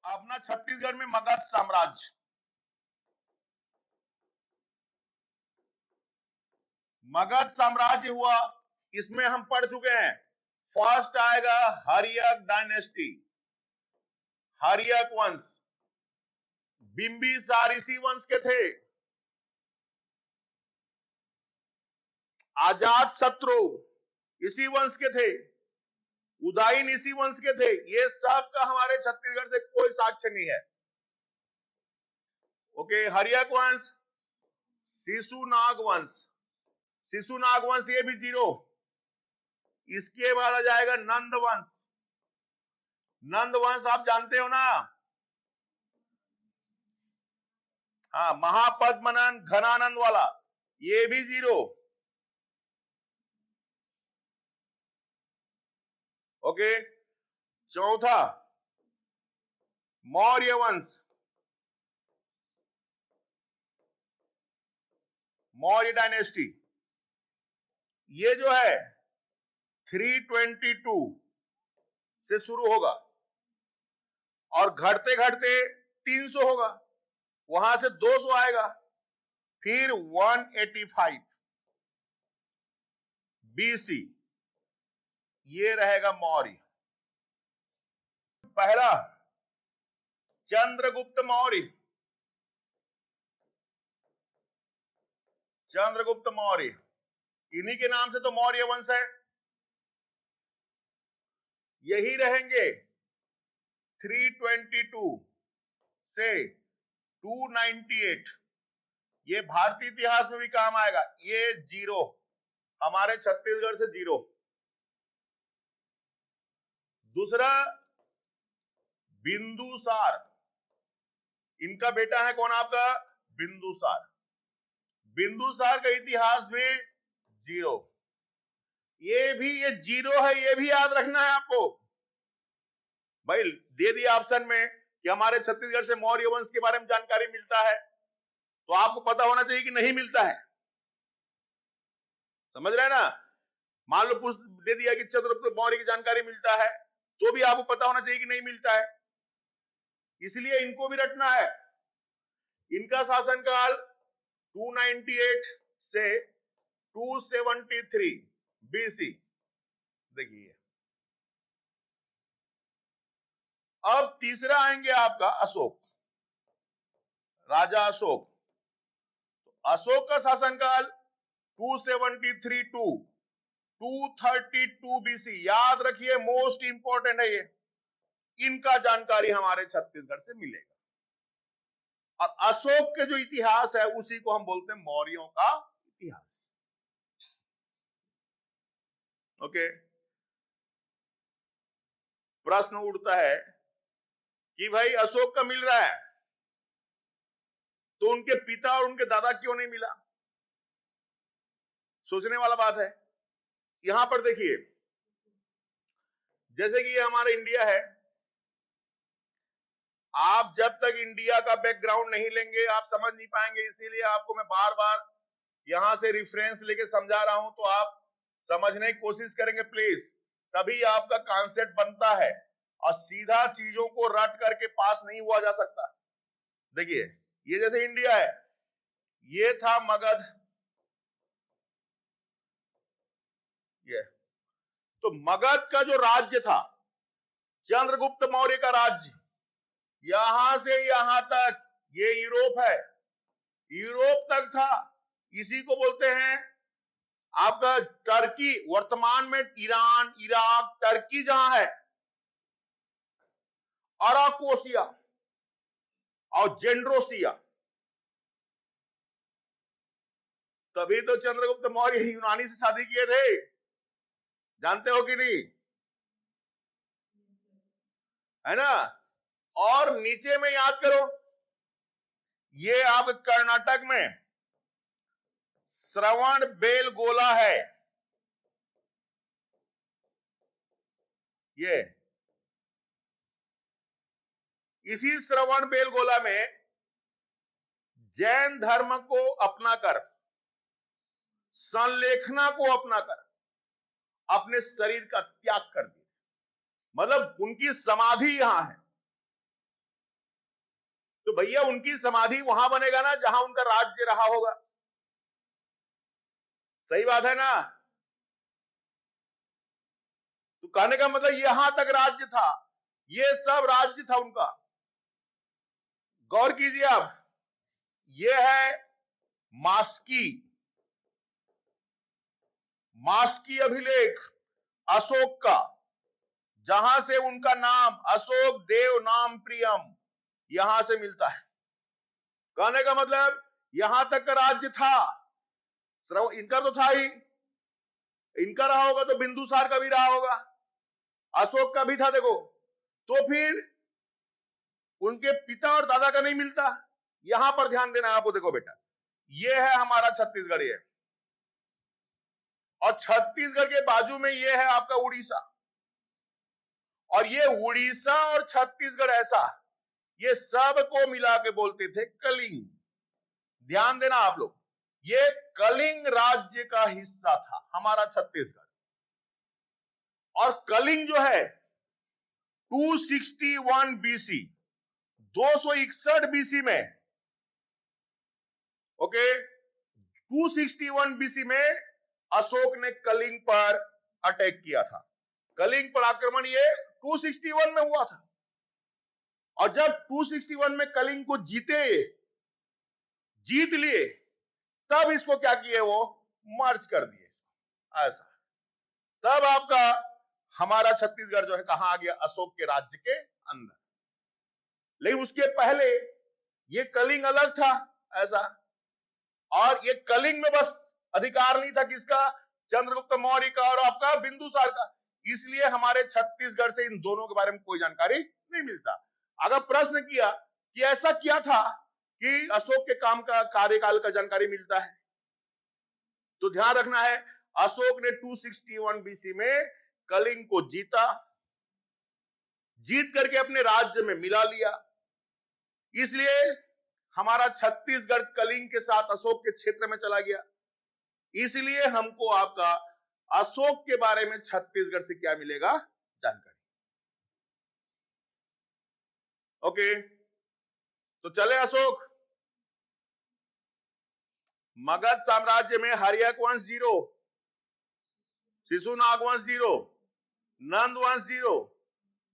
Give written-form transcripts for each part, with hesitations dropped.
अपना छत्तीसगढ़ में मगध साम्राज्य, मगध साम्राज्य हुआ, इसमें हम पढ़ चुके हैं। फर्स्ट आएगा हर्यक डायनेस्टी, हर्यक वंश। बिंबिसार इसी वंश के थे। अजात शत्रु इसी वंश के थे। उदयन इसी वंश के थे। ये सब का हमारे छत्तीसगढ़ से कोई साक्ष्य नहीं है। ओके, हर्यक वंश, शिशुनाग वंश, शिशुनाग वंश ये भी 0। इसके बाद आ जाएगा नंद वंश। नंद वंश आप जानते हो ना, हाँ, महापद्मनंद घनानंद वाला, ये भी 0। ओके, चौथा मौर्य वंश, मौर्य डायनेस्टी। ये जो है 322 से शुरू होगा और घटते घटते 300 होगा, वहां से 200 आएगा, फिर 185 BC, ये रहेगा मौर्य। पहला चंद्रगुप्त मौर्य, चंद्रगुप्त मौर्य, इन्हीं के नाम से तो मौर्य वंश है। यही रहेंगे 322 से 298। ये भारतीय इतिहास में भी काम आएगा। ये 0 हमारे छत्तीसगढ़ से 0। दूसरा बिंदुसार, इनका बेटा है कौन आपका, बिंदुसार। बिंदुसार का इतिहास भी 0। ये भी ये 0 है, ये भी याद रखना है आपको। भाई दे दिया ऑप्शन में कि हमारे छत्तीसगढ़ से मौर्य वंश के बारे में जानकारी मिलता है, तो आपको पता होना चाहिए कि नहीं मिलता है। समझ रहे हैं ना? मान लो पूछ दे दिया कि चंद्रगुप्त मौर्य की जानकारी मिलता है, तो भी आपको पता होना चाहिए कि नहीं मिलता है। इसलिए इनको भी रटना है। इनका शासनकाल 298 से 273 BC। देखिए, अब तीसरा आएंगे आपका अशोक, राजा अशोक। तो अशोक का शासनकाल 273 टू 232 BC। याद रखिए, मोस्ट इंपॉर्टेंट है ये। इनका जानकारी हमारे छत्तीसगढ़ से मिलेगा। और अशोक के जो इतिहास है उसी को हम बोलते हैं मौर्यों का इतिहास। ओके, प्रश्न उठता है कि भाई अशोक का मिल रहा है, तो उनके पिता और उनके दादा क्यों नहीं मिला? सोचने वाला बात है। यहां पर देखिए, जैसे कि ये हमारा इंडिया है, आप जब तक इंडिया का बैकग्राउंड नहीं लेंगे आप समझ नहीं पाएंगे। इसीलिए आपको मैं बार बार यहां से रिफरेंस लेके समझा रहा हूं, तो आप समझने की कोशिश करेंगे प्लीज, तभी आपका कॉन्सेप्ट बनता है। और सीधा चीजों को रट करके पास नहीं हुआ जा सकता। देखिए, ये जैसे इंडिया है, ये था मगध, ये तो मगध का जो राज्य था, चंद्रगुप्त मौर्य का राज्य, यहां से यहां तक ये यूरोप है, यूरोप तक था। इसी को बोलते हैं आपका टर्की। वर्तमान में ईरान, इराक, टर्की जहां है, अराकोसिया और जेंड्रोसिया। तभी तो चंद्रगुप्त मौर्य यूनानी से शादी किए थे, जानते हो कि नहीं? है ना? और नीचे में याद करो, ये आप कर्नाटक में श्रवण बेलगोला है। ये इसी श्रवण बेलगोला में जैन धर्म को अपनाकर, संलेखना को अपनाकर अपने शरीर का त्याग कर दिया। मतलब उनकी समाधि यहां है। भैया उनकी समाधि वहां बनेगा ना जहां उनका राज्य रहा होगा। सही बात है ना? तो कहने का मतलब यहां तक राज्य था, ये सब राज्य था उनका। गौर कीजिए आप, ये है मास्की अभिलेख अशोक का, जहां से उनका नाम अशोक देव नाम प्रियम यहां से मिलता है। कहने का मतलब यहां तक का राज्य था, इनका तो था ही, इनका रहा होगा तो बिंदुसार का भी रहा होगा, अशोक का भी था। देखो तो फिर उनके पिता और दादा का नहीं मिलता। यहां पर ध्यान देना आपको। देखो बेटा, ये है हमारा छत्तीसगढ़, ये और छत्तीसगढ़ के बाजू में ये है आपका उड़ीसा, और ये उड़ीसा और छत्तीसगढ़ ऐसा, ये सब को मिला के बोलते थे कलिंग। ध्यान देना आप लोग, ये कलिंग राज्य का हिस्सा था हमारा छत्तीसगढ़। और कलिंग जो है 261 बीसी, 261 बीसी में, ओके, 261 बीसी में अशोक ने कलिंग पर अटैक किया था। कलिंग पर आक्रमण ये 261 में हुआ था। और जब 261 में कलिंग को जीत लिए, तब इसको क्या किए, वो मर्ज कर दिए इसको, ऐसा। तब आपका हमारा छत्तीसगढ़ जो है कहां आ गया, अशोक के राज्य के अंदर। लेकिन उसके पहले ये कलिंग अलग था, ऐसा। और ये कलिंग में बस अधिकार नहीं था किसका, चंद्रगुप्त मौर्य का और आपका बिंदुसार का। इसलिए हमारे छत्तीसगढ़ से इन दोनों के बारे में कोई जानकारी नहीं मिलता। अगर प्रश्न किया कि ऐसा क्या था कि अशोक के काम का कार्यकाल का जानकारी मिलता है, तो ध्यान रखना है, अशोक ने 261 बीसी में कलिंग को जीत करके अपने राज्य में मिला लिया। इसलिए हमारा छत्तीसगढ़ कलिंग के साथ अशोक के क्षेत्र में चला गया। इसलिए हमको आपका अशोक के बारे में छत्तीसगढ़ से क्या मिलेगा, जानकारी। ओके, तो चले अशोक। मगध साम्राज्य में हर्यक वंश 0, शिशुनाग वंश 0, नंद वंश 0,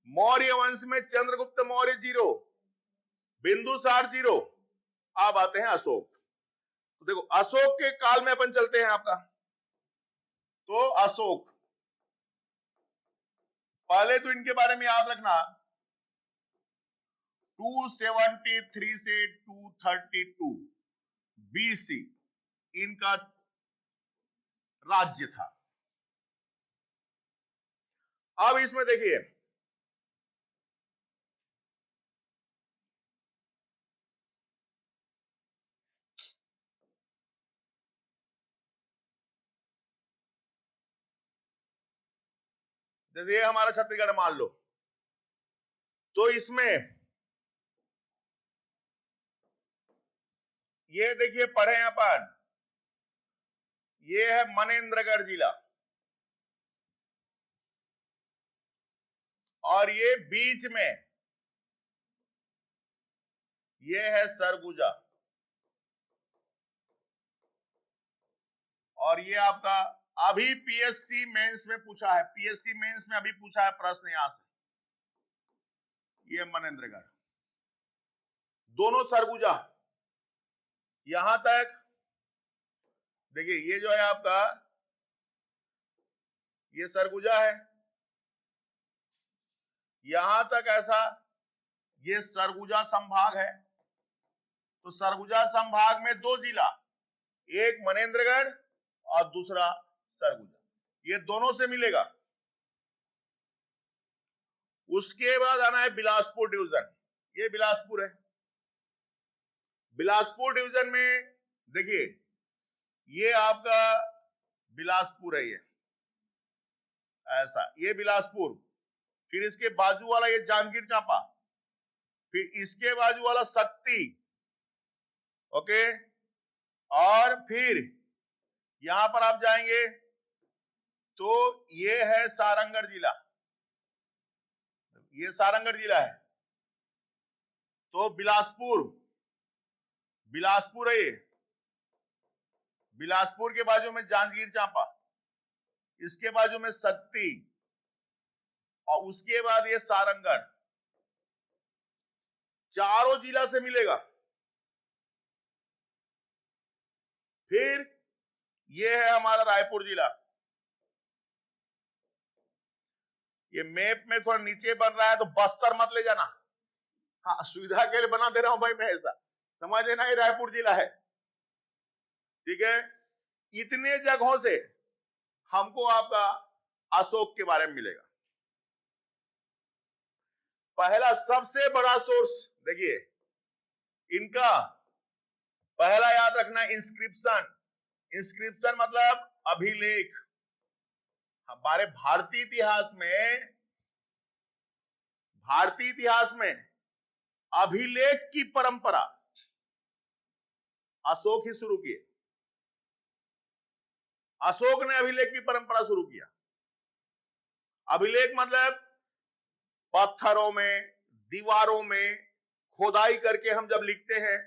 मौर्य वंश में चंद्रगुप्त मौर्य 0, बिंदुसार 0। अब आते हैं अशोक। तो देखो अशोक के काल में अपन चलते हैं आपका। तो अशोक, पहले तो इनके बारे में याद रखना, 273 से 232 बीसी इनका राज्य था। अब इसमें देखिए, जैसे ये हमारा छत्तीसगढ़ मान लो, तो इसमें ये देखिए पढ़े अपन, ये है मनेन्द्रगढ़ जिला, और ये बीच में ये है सरगुजा, और ये आपका अभी पीएससी मेंस में पूछा है, पीएससी मेंस में अभी पूछा है प्रश्न यहां से, ये मनेन्द्रगढ़, दोनों सरगुजा। यहां तक देखिए, ये जो है आपका, ये सरगुजा है, यहां तक ऐसा, ये सरगुजा संभाग है। तो सरगुजा संभाग में 2 जिला, एक मनेन्द्रगढ़ और दूसरा सरगुजा, ये दोनों से मिलेगा। उसके बाद आना है बिलासपुर डिवीजन, ये बिलासपुर है। बिलासपुर डिवीजन में देखिए, ये आपका बिलासपुर है, ये ऐसा, ये बिलासपुर, फिर इसके बाजू वाला ये जांजगीर चांपा, फिर इसके बाजू वाला शक्ति, ओके, और फिर यहां पर आप जाएंगे तो ये है सारंगढ़ जिला, ये सारंगढ़ जिला है। तो बिलासपुर, बिलासपुर है ये, बिलासपुर के बाजू में जांजगीर चांपा, इसके बाजू में शक्ति, और उसके बाद ये सारंगढ़, चारों जिला से मिलेगा। फिर ये है हमारा रायपुर जिला। ये मैप में थोड़ा नीचे बन रहा है तो बस्तर मत ले जाना, हाँ सुविधा के लिए बना दे रहा हूं भाई मैं, ऐसा समझ लेना ये रायपुर जिला है, ठीक है। इतने जगहों से हमको आपका अशोक के बारे में मिलेगा। पहला सबसे बड़ा सोर्स देखिए इनका, पहला याद रखना इंस्क्रिप्शन। इंस्क्रिप्शन मतलब अभिलेख। हमारे भारतीय इतिहास में अभिलेख की परंपरा अशोक ही शुरू किए। अशोक ने अभिलेख की परंपरा शुरू किया। अभिलेख मतलब पत्थरों में, दीवारों में खोदाई करके हम जब लिखते हैं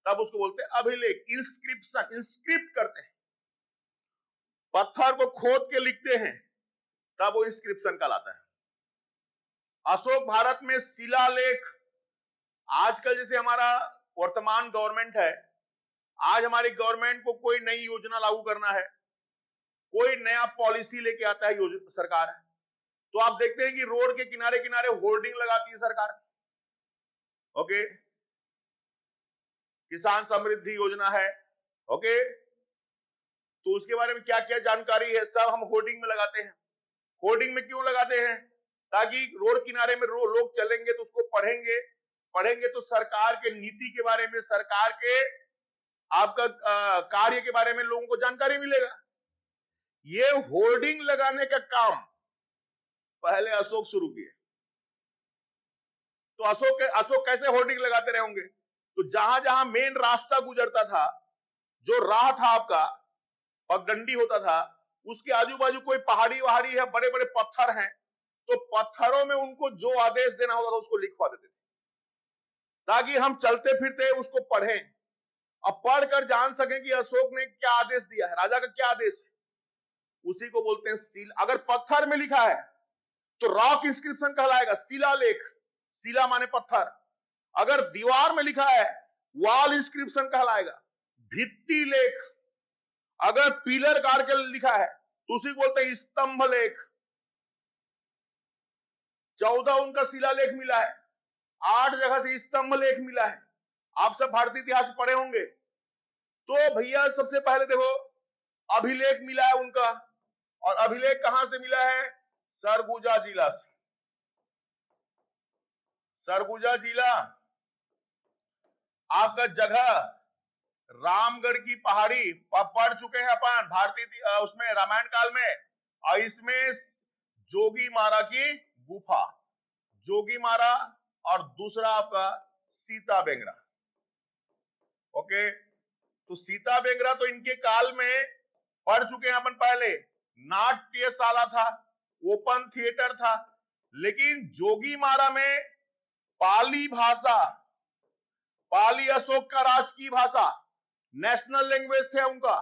तब उसको बोलते हैं अभिलेख। इंस्क्रिप्शन, इंस्क्रिप्ट करते हैं, पत्थर को खोद के लिखते हैं तब वो इंस्क्रिप्शन कहलाता है। अशोक भारत में शिलालेख, आजकल जैसे हमारा वर्तमान गवर्नमेंट है, आज हमारी गवर्नमेंट को कोई नई योजना लागू करना है, कोई नया पॉलिसी लेके आता है सरकार, तो आप देखते हैं कि रोड के किनारे किनारे होर्डिंग लगाती है सरकार, ओके, किसान समृद्धि योजना है, ओके, तो उसके बारे में क्या क्या जानकारी है सब हम होर्डिंग में लगाते हैं। होर्डिंग में क्यों लगाते हैं? ताकि रोड किनारे में लोग चलेंगे तो उसको पढ़ेंगे तो सरकार के नीति के बारे में, सरकार के आपका कार्य के बारे में लोगों को जानकारी मिलेगा। ये होर्डिंग लगाने का काम पहले अशोक शुरू किए। तो अशोक कैसे होर्डिंग लगाते रहे होंगे? तो जहां जहां मेन रास्ता गुजरता था, जो राह था आपका, पगडंडी होता था, उसके आजू बाजू कोई पहाड़ी वहाड़ी है, बड़े बड़े पत्थर हैं, तो पत्थरों में उनको जो आदेश देना होता था उसको लिखवा देते थे, ताकि हम चलते फिरते उसको पढ़ें, अब पढ़कर जान सकें कि अशोक ने क्या आदेश दिया है, राजा का क्या आदेश है। उसी को बोलते हैं सील। अगर पत्थर में लिखा है तो रॉक इंस्क्रिप्शन कहलाएगा, शिलालेख, शिला माने पत्थर। अगर दीवार में लिखा है वॉल इंस्क्रिप्शन कहलाएगा, भित्ति लेख। अगर पिलर गाड़ के लिखा है तो उसी को बोलते हैं स्तंभ लेख। 14 उनका शिलालेख मिला है, 8 जगह से स्तंभ लेख मिला है। आप सब भारतीय इतिहास पढ़े होंगे। तो भैया सबसे पहले देखो अभिलेख मिला है उनका, और अभिलेख कहां से मिला है? सरगुजा जिला से। सरगुजा जिला आपका जगह रामगढ़ की पहाड़ी पढ़ चुके हैं अपन भारतीय उसमें रामायण काल में, और इसमें जोगी मारा की गुफा, जोगी मारा, और दूसरा आपका सीता बेंगरा, ओके। तो सीता बेंगरा तो इनके काल में पढ़ चुके हैं अपन पहले। नाट्यशाला था, ओपन थिएटर था, लेकिन जोगी मारा में पाली भाषा, पाली अशोक का राजकीय भाषा, नेशनल लैंग्वेज थे उनका,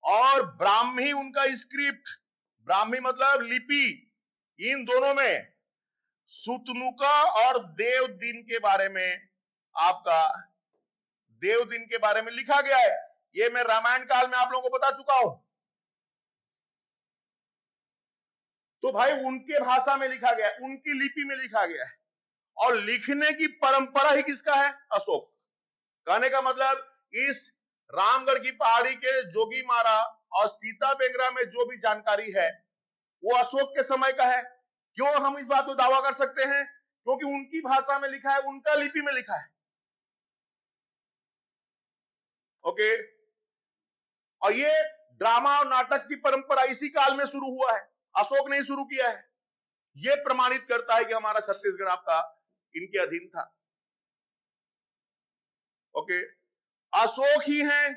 और ब्राह्मी उनका स्क्रिप्ट, ब्राह्मी मतलब लिपि। इन दोनों में सुतनुका और देव दिन के बारे में, आपका देव दिन के बारे में लिखा गया है। ये मैं रामायण काल में आप लोगों को बता चुका हूं। तो भाई उनके भाषा में लिखा गया है, उनकी लिपि में लिखा गया है, और लिखने की परंपरा ही किसका है? अशोक। कहने का मतलब इस रामगढ़ की पहाड़ी के जोगी मारा और सीता बेंगरा में जो भी जानकारी है वो अशोक के समय का है। क्यों हम इस बात को दावा कर सकते हैं? क्योंकि उनकी भाषा में लिखा है, उनका लिपि में लिखा है, ओके। और ये ड्रामा और नाटक की परंपरा इसी काल में शुरू हुआ है, अशोक ने ही शुरू किया है। यह प्रमाणित करता है कि हमारा छत्तीसगढ़ आपका इनके अधीन था, ओके। अशोक ही हैं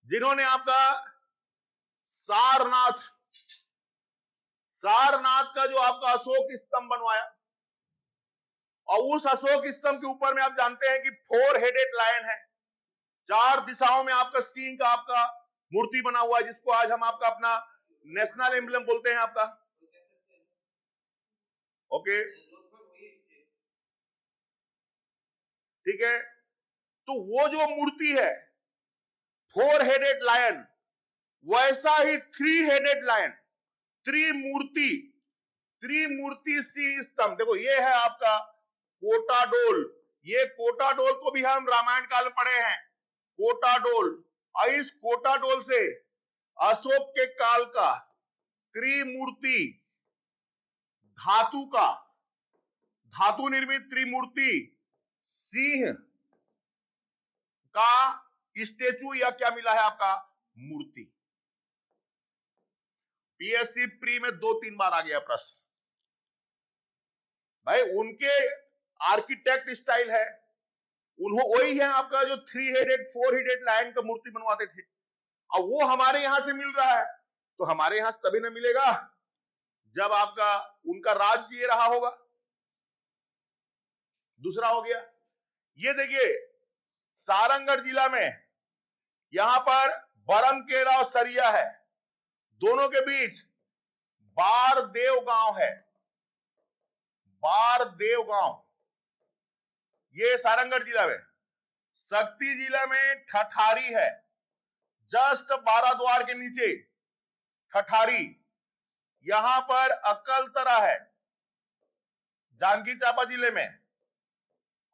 जिन्होंने आपका सारनाथ का जो आपका अशोक स्तंभ बनवाया, और उस अशोक स्तंभ के ऊपर में आप जानते हैं कि 4 हेडेड लायन है, 4 दिशाओं में आपका सिंह का आपका मूर्ति बना हुआ है, जिसको आज हम आपका अपना नेशनल एम्बलम बोलते हैं आपका। ओके, ठीक है। तो वो जो मूर्ति है 4 हेडेड लायन, वैसा ही 3 हेडेड लायन, त्रिमूर्ति सिंह स्तंभ, देखो ये है आपका कोटाडोल। ये कोटाडोल को भी हम रामायण काल में पढ़े हैं, कोटाडोल। और इस कोटाडोल से अशोक के काल का त्रिमूर्ति धातु निर्मित त्रिमूर्ति सिंह का स्टेचू या क्या मिला है आपका, मूर्ति। पीएससी प्री में 2-3 बार आ गया प्रश्न भाई। उनके आर्किटेक्ट स्टाइल है, वही है आपका जो 3 हेडेड 4 हेडेड लायन का मूर्ति बनवाते थे, और वो हमारे यहां से मिल रहा है। तो हमारे यहां से तभी ना मिलेगा जब आपका उनका राज्य ये रहा होगा। दूसरा हो गया, ये देखिए सारंगढ़ जिला में यहां पर बरमकेला और सरिया है, दोनों के बीच बारदेव गांव है, बारदेव गांव, ये सारंगढ़ जिला में। शक्ति जिला में ठठारी है, जस्ट बाराद्वार के नीचे ठठारी। यहां पर अकलतरा है जांजगीर चांपा जिले में,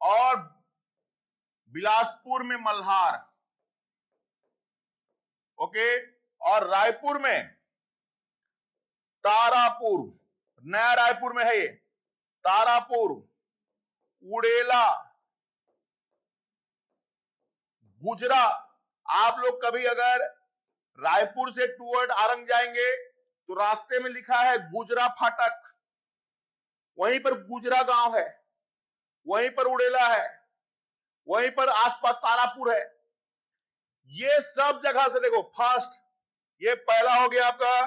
और बिलासपुर में मल्हार, ओके, और रायपुर में तारापुर, नया रायपुर में है ये तारापुर, उड़ेला, गुजरा। आप लोग कभी अगर रायपुर से टूवर्ड आरंग जाएंगे तो रास्ते में लिखा है गुजरा फाटक, वहीं पर गुजरा गांव है, वहीं पर उड़ेला है, वहीं पर आसपास तारापुर है। ये सब जगह से देखो, फर्स्ट ये पहला हो गया आपका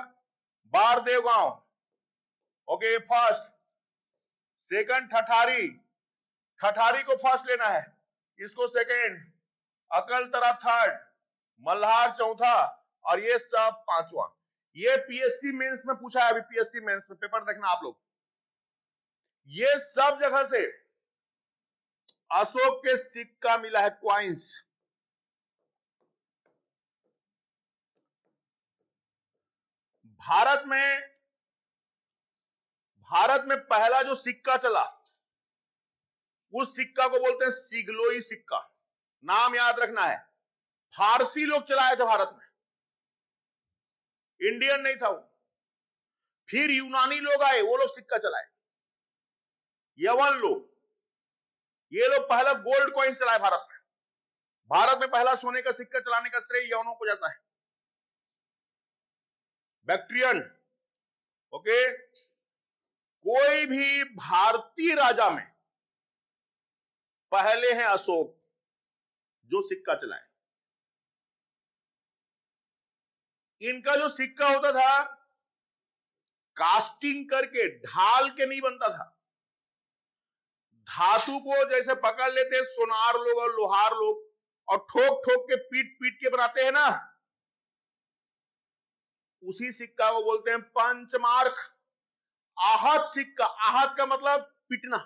बारदेव गांव, okay, first. Second Thathari, Thathari को फर्स्ट लेना है, इसको सेकंड, अकलतरा थर्ड, मल्हार चौथा, और ये सब पांचवा। ये पीएससी मेंस में पूछा है, अभी पीएससी मेंस में पेपर देखना आप लोग। ये सब जगह से अशोक के सिक्का मिला है, क्वाइंस। भारत में पहला जो सिक्का चला, उस सिक्का को बोलते हैं सिगलोई सिक्का, नाम याद रखना है। फारसी लोग चलाए थे भारत में, इंडियन नहीं था वो। फिर यूनानी लोग आए, वो लोग सिक्का चलाए, यवन लोग, ये लोग पहला गोल्ड कॉइन चलाए भारत में। भारत में पहला सोने का सिक्का चलाने का श्रेय यवनों को जाता है, बैक्ट्रियन, ओके। कोई भी भारतीय राजा में पहले हैं अशोक जो सिक्का चलाए। इनका जो सिक्का होता था कास्टिंग करके, ढाल के नहीं बनता था। धातु को जैसे पकड़ लेते सोनार लोग और लोहार लोग, और ठोक ठोक के पीट पीट के बनाते हैं ना, उसी सिक्का को बोलते हैं पंचमार्क। आहत सिक्का, आहत का मतलब पिटना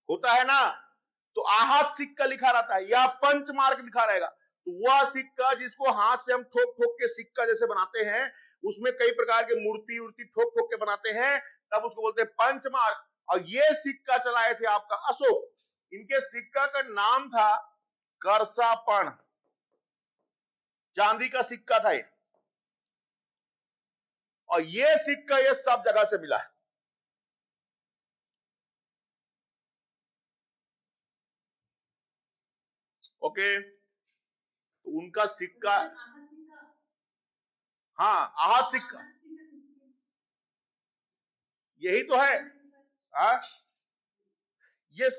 होता है ना, तो आहत सिक्का लिखा रहता है या पंचमार्क लिखा रहेगा। तो वह सिक्का जिसको हाथ से हम ठोक ठोक के सिक्का जैसे बनाते हैं, उसमें कई प्रकार के मूर्ति उर्ति ठोक ठोक के बनाते हैं, तब उसको बोलते हैं पंचमार्क। और ये सिक्का चलाए थे आपका अशोक। इनके सिक्का का नाम था करसापण, चांदी का सिक्का था ये। और ये सिक्का ये सब जगह से मिला है। ओके, तो उनका सिक्का, हाँ, आहत सिक्का यही तो है। ये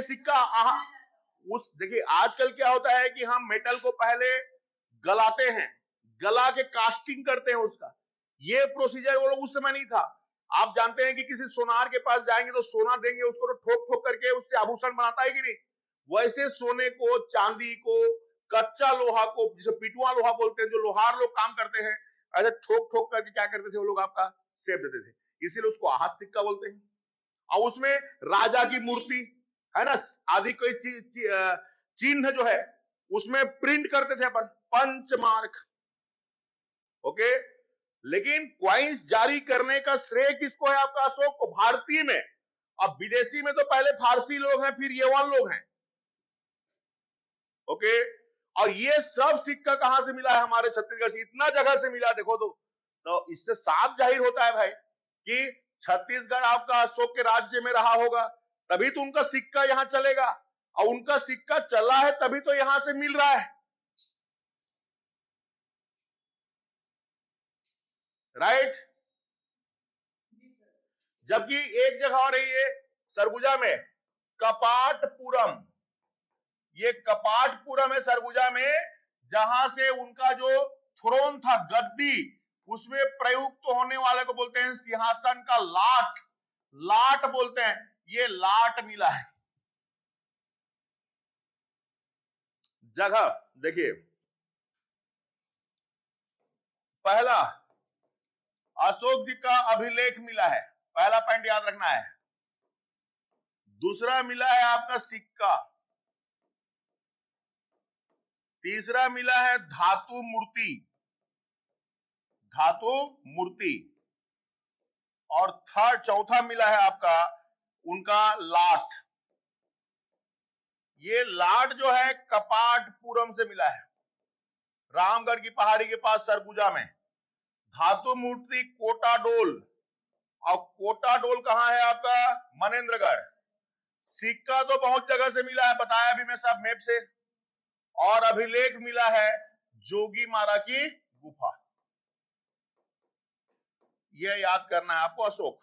सिक्का उस, देखिए आजकल क्या होता है कि हम मेटल को पहले गलाते हैं, गला के कास्टिंग करते हैं उसका, ये प्रोसीजर वो लोग उस समय नहीं था। आप जानते हैं कि किसी सोनार के पास जाएंगे तो सोना देंगे उसको, तो ठोक ठोक करके उससे आभूषण बनाता है कि नहीं? वैसे सोने को, चांदी को, कच्चा लोहा को, जिसे पिटुआ लोहा बोलते हैं, जो लोहार लोग काम करते हैं, ऐसे ठोक ठोक करके क्या करते थे वो लोग, आपका सेब देते थे। इसीलिए उसको आहत सिक्का बोलते हैं। और उसमें राजा की मूर्ति है ना, आदि कोई चिन्ह जो है उसमें प्रिंट करते थे अपन, पंचमार्क। ओके, लेकिन क्वाइंस जारी करने का श्रेय किसको है? आपका अशोक को, भारतीय में। अब विदेशी में तो पहले फारसी लोग हैं, फिर यवन लोग हैं। ओके, और ये सब सिक्का कहां से मिला है? हमारे छत्तीसगढ़ से। इतना जगह से मिला देखो तो इससे साफ जाहिर होता है भाई कि छत्तीसगढ़ आपका अशोक के राज्य में रहा होगा, तभी तो उनका सिक्का यहां चलेगा, और उनका सिक्का चला है तभी तो यहां से मिल रहा है, राइट? जबकि एक जगह और है, सरगुजा में कपाटपुरम, ये कपाटपुरम है सरगुजा में, जहां से उनका जो थ्रोन था, गद्दी, उसमें प्रयुक्त होने वाले को बोलते हैं सिंहासन का लाट, लाट बोलते हैं। ये लाट मिला है। जगह देखिए, पहला अशोक जी का अभिलेख मिला है, पहला पॉइंट याद रखना है। दूसरा मिला है आपका सिक्का। तीसरा मिला है धातु मूर्ति, धातु मूर्ति। और चौथा मिला है आपका उनका लाट। ये लाट जो है कपाटपुरम से मिला है, रामगढ़ की पहाड़ी के पास सरगुजा में। धातु मूर्ति कोटाडोल, और कोटाडोल कहां है आपका? मनेन्द्रगढ़। सिक्का तो बहुत जगह से मिला है, बताया भी मैं सब मैप से। और अभिलेख मिला है जोगी मारा की गुफा। यह याद करना है आपको अशोक।